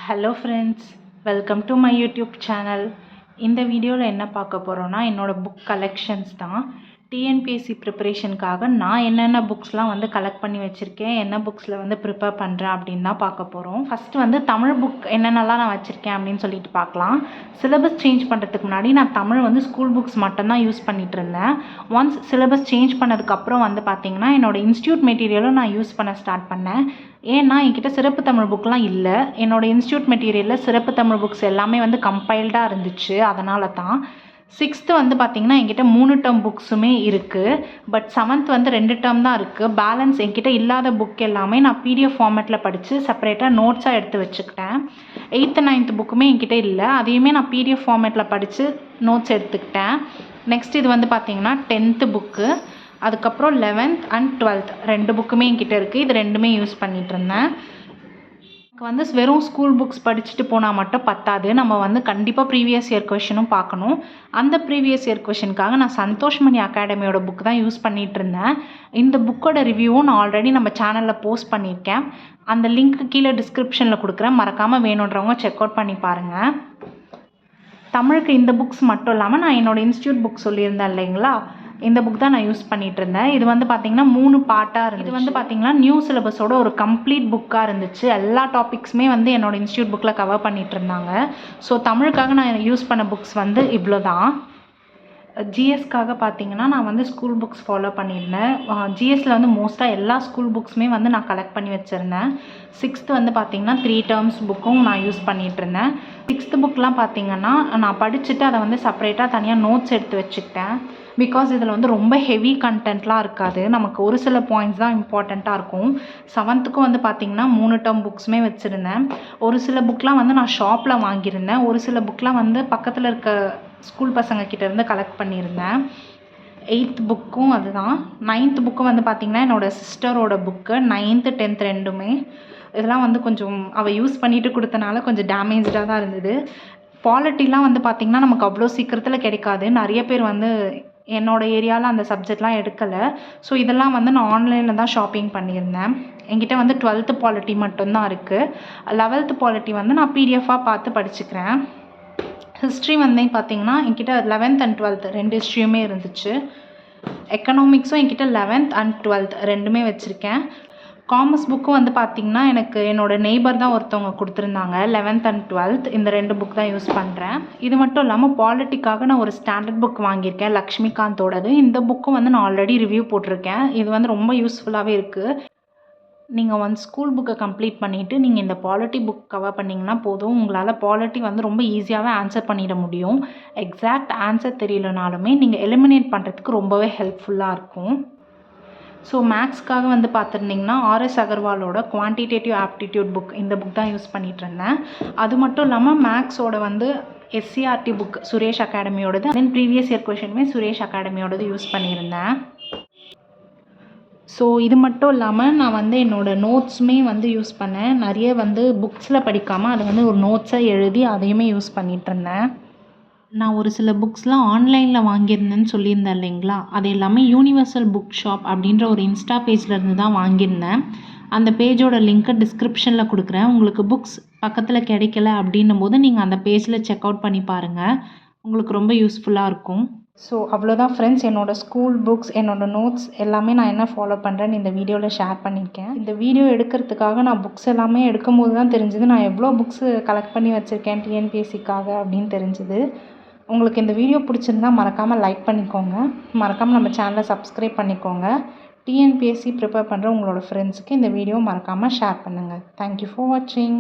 Hello friends, welcome to my YouTube channel. இந்த வீடியோவில் என்ன பார்க்க போகிறோன்னா, என்னோடய புக் கலெக்ஷன்ஸ் தான். டிஎன்பிஎஸ்சி ப்ரிப்பரேஷனுக்காக நான் என்னென்ன புக்ஸ்லாம் வந்து கலெக்ட் பண்ணி வச்சுருக்கேன், என்ன புக்ஸில் வந்து ப்ரிப்பேர் பண்ணுறேன் அப்படின்னு தான் பார்க்க போகிறோம். ஃபஸ்ட்டு வந்து தமிழ் புக் என்னென்னலாம் நான் வச்சுருக்கேன் அப்படின்னு சொல்லிட்டு பார்க்கலாம். சிலபஸ் சேஞ்ச் பண்ணுறதுக்கு முன்னாடி நான் தமிழ் வந்து ஸ்கூல் புக்ஸ் மட்டும்தான் யூஸ் பண்ணிகிட்டு இருந்தேன். ஒன்ஸ் சிலபஸ் சேஞ்ச் பண்ணதுக்கப்புறம் வந்து பார்த்திங்கன்னா என்னோடய இன்ஸ்டியூட் மெட்டீரியலும் நான் யூஸ் பண்ண ஸ்டார்ட் பண்ணேன். ஏன்னா என்கிட்ட சிறப்பு தமிழ் புக்கெலாம் இல்லை. என்னோடய இன்ஸ்டியூட் மெட்டீரியலில் சிறப்பு தமிழ் புக்ஸ் எல்லாமே வந்து கம்பைல்டாக இருந்துச்சு. அதனால தான் 6th வந்து பார்த்திங்கன்னா என்கிட்ட 3 டேர்ம் புக்ஸுமே இருக்குது. பட் 7th வந்து 2 டேர்ம் தான் இருக்குது. பேலன்ஸ் என்கிட்ட இல்லாத புக் எல்லாமே நான் பிடிஎஃப் ஃபார்மேட்டில் படித்து செப்பரேட்டாக நோட்ஸாக எடுத்து வச்சுக்கிட்டேன். 8th 9th புக்குமே என்கிட்ட இல்லை. அதையுமே நான் பிடிஎஃப் ஃபார்மேட்டில் படித்து நோட்ஸ் எடுத்துக்கிட்டேன். நெக்ஸ்ட் இது வந்து பார்த்திங்கன்னா 10th புக்கு, அதுக்கப்புறம் 11th and 12th 2 புக்குமே என்கிட்ட இருக்குது. இது ரெண்டுமே யூஸ் பண்ணிகிட்டு இருந்தேன். எனக்கு வந்து வெறும் ஸ்கூல் புக்ஸ் படிச்சுட்டு போனால் மட்டும் பத்தாது. நம்ம வந்து கண்டிப்பாக ப்ரீவியஸ் இயர் கொஷினும் பார்க்கணும். அந்த ப்ரீவியஸ் இயர் கொஷினுக்காக நான் சந்தோஷ்மணி அகாடமியோட புக் தான் யூஸ் பண்ணிகிட்டு இருந்தேன். இந்த புக்கோட ரிவ்யூவும் நான் ஆல்ரெடி நம்ம சேனலில் போஸ்ட் பண்ணியிருக்கேன். அந்த லிங்க் கீழே டிஸ்கிரிப்ஷனில் கொடுக்குறேன். மறக்காமல் வேணுன்றவங்க செக் அவுட் பண்ணி பாருங்கள். தமிழுக்கு இந்த புக்ஸ் மட்டும் இல்லாமல் நான் என்னோடய இன்ஸ்டியூட் புக் சொல்லியிருந்தேன் இல்லைங்களா, இந்த புக் தான் நான் யூஸ் பண்ணிகிட்டு இருந்தேன். இது வந்து பார்த்திங்கன்னா 3 பார்ட்டாக இருந்துச்சு. இது வந்து பார்த்திங்கன்னா நியூ சிலபஸோட ஒரு கம்ப்ளீட் புக்காக இருந்துச்சு. எல்லா டாபிக்ஸுமே வந்து என்னோடய இன்ஸ்டியூட் புக்கில் கவர் பண்ணிகிட்டு இருந்தாங்க. ஸோ தமிழுக்காக நான் யூஸ் பண்ண புக்ஸ் வந்து இவ்வளோ தான். ஜிஎஸ்க்காக பார்த்திங்கன்னா நான் வந்து ஸ்கூல் புக்ஸ் ஃபாலோ பண்ணியிருந்தேன். ஜிஎஸ்சில் வந்து மோஸ்ட்டாக எல்லா ஸ்கூல் புக்ஸுமே வந்து நான் கலெக்ட் பண்ணி வச்சுருந்தேன். 6th வந்து பார்த்திங்கன்னா 3 டேர்ம்ஸ் புக்கும் நான் யூஸ் பண்ணிகிட்டு இருந்தேன். 6th புக்கெலாம் பார்த்திங்கன்னா நான் படிச்சுட்டு அதை வந்து செப்பரேட்டாக தனியாக நோட்ஸ் எடுத்து வச்சுக்கிட்டேன். பிகாஸ் இதில் வந்து ரொம்ப ஹெவி கண்டென்ட்லாம் இருக்காது. நமக்கு ஒரு சில பாயிண்ட்ஸ் தான் இம்பார்ட்டண்ட்டாக இருக்கும். 7th வந்து பார்த்திங்கன்னா 3 டேர்ம் புக்ஸுமே வச்சுருந்தேன். ஒரு சில புக்லாம் வந்து நான் ஷாப்பில் வாங்கியிருந்தேன். ஒரு சில புக்லாம் வந்து பக்கத்தில் இருக்க ஸ்கூல் பசங்கக்கிட்ட இருந்து கலெக்ட் பண்ணியிருந்தேன். 8th புக்கும் அதுதான். 9th புக்கு வந்து பார்த்திங்கன்னா என்னோடய சிஸ்டரோட புக்கு. 9th 10th ரெண்டுமே இதெல்லாம் வந்து கொஞ்சம் அவள் யூஸ் பண்ணிட்டு கொடுத்தனால கொஞ்சம் டேமேஜாக தான் இருந்தது. பாலிட்டிலாம் வந்து பார்த்திங்கன்னா நமக்கு அவ்வளோ சீக்கிரத்தில் கிடைக்காது. நிறைய பேர் வந்து என்னோடய ஏரியாவில் அந்த சப்ஜெக்ட்லாம் எடுக்கலை. ஸோ இதெல்லாம் வந்து நான் ஆன்லைனில் தான் ஷாப்பிங் பண்ணியிருந்தேன். என்கிட்ட வந்து 12th பாலிட்டி மட்டும்தான் இருக்குது. 11th பாலிட்டி வந்து நான் பிடிஎஃபாக பார்த்து படிச்சுக்கிறேன். ஹிஸ்ட்ரி வந்து பார்த்திங்கன்னா என்கிட்ட 11th and 12th 2 ஹிஸ்ட்ரியுமே இருந்துச்சு. எக்கனாமிக்ஸும் என்கிட்ட 11th and 12th ரெண்டுமே வச்சுருக்கேன். காமர்ஸ் புக்கும் வந்து பார்த்திங்கன்னா எனக்கு என்னோடய நெய்பர் தான் ஒருத்தவங்க கொடுத்துருந்தாங்க. 11th and 12th இந்த 2 புக் தான் யூஸ் பண்ணுறேன். இது மட்டும் இல்லாமல் பாலிட்டிக்காக நான் ஒரு ஸ்டாண்டர்ட் புக் வாங்கியிருக்கேன், லக்ஷ்மிகாந்தோடது. இந்த புக்கும் வந்து நான் ஆல்ரெடி ரிவ்யூ போட்டிருக்கேன். இது வந்து ரொம்ப யூஸ்ஃபுல்லாகவே இருக்குது. நீங்கள் வந்து ஸ்கூல் புக்கை கம்ப்ளீட் பண்ணிவிட்டு நீங்கள் இந்த பாலிட்டி புக் கவர் பண்ணிங்கன்னா போதும். உங்களால் பாலிட்டி வந்து ரொம்ப ஈஸியாகவே ஆன்சர் பண்ணிட முடியும். எக்ஸாக்ட் ஆன்சர் தெரியலனாலுமே நீங்கள் எலிமினேட் பண்ணுறதுக்கு ரொம்பவே ஹெல்ப்ஃபுல்லாக இருக்கும். ஸோ மேக்ஸ்க்காக வந்து பார்த்துருந்திங்கன்னா ஆர்எஸ் அகர்வாலோட குவான்டிடேட்டிவ் ஆப்டிடியூட் புக் இந்த புக் தான் யூஸ் பண்ணிகிட்டு இருந்தேன். அது மட்டும் இல்லாமல் மேக்ஸோட வந்து எஸ்சிஆர்டி புக் சுரேஷ் அகாடமியோடது, தென் ப்ரீவியஸ் இயர் கொஷினுமே சுரேஷ் அகாடமியோடது யூஸ் பண்ணியிருந்தேன். ஸோ இது மட்டும் இல்லாமல் நான் வந்து என்னோடய நோட்ஸுமே வந்து யூஸ் பண்ணேன். நிறைய வந்து புக்ஸில் படிக்காமல் அதை வந்து ஒரு நோட்ஸாக எழுதி அதையுமே யூஸ் பண்ணிகிட்டு இருந்தேன். நான் ஒரு சில புக்ஸ்லாம் ஆன்லைனில் வாங்கியிருந்தேன்னு சொல்லியிருந்தேன் இல்லைங்களா, அது எல்லாமே யூனிவர்சல் புக் ஷாப் அப்படின்ற ஒரு இன்ஸ்டா பேஜ்லேருந்து தான் வாங்கியிருந்தேன். அந்த பேஜோட லிங்க்கை டிஸ்கிரிப்ஷனில் கொடுக்குறேன். உங்களுக்கு புக்ஸ் பக்கத்தில் கிடைக்கல அப்படின்னும் போது நீங்கள் அந்த பேஜில் செக் அவுட் பண்ணி பாருங்கள். உங்களுக்கு ரொம்ப யூஸ்ஃபுல்லாக இருக்கும். ஸோ அவ்வளோதான் ஃப்ரெண்ட்ஸ், என்னோடய ஸ்கூல் புக்ஸ், என்னோடய நோட்ஸ் எல்லாமே நான் என்ன ஃபாலோ பண்ணுறேன்னு இந்த வீடியோவில் ஷேர் பண்ணியிருக்கேன். இந்த வீடியோ எடுக்கிறதுக்காக நான் புக்ஸ் எல்லாமே எடுக்கும்போது தான் தெரிஞ்சுது நான் எவ்வளோ புக்ஸு கலெக்ட் பண்ணி வச்சுருக்கேன் டிஎன்பிஎஸ்சிக்காக அப்படின்னு தெரிஞ்சுது. உங்களுக்கு இந்த வீடியோ பிடிச்சிருந்தா மறக்காமல் லைக் பண்ணிக்கோங்க. மறக்காமல் நம்ம சேனலை சப்ஸ்கிரைப் பண்ணிக்கோங்க. டிஎன்பிஎஸ்சி ப்ரிப்பேர் பண்ணுற உங்களோட ஃப்ரெண்ட்ஸுக்கு இந்த வீடியோ மறக்காமல் ஷேர் பண்ணுங்கள். தேங்க்யூ ஃபார் வாட்சிங்.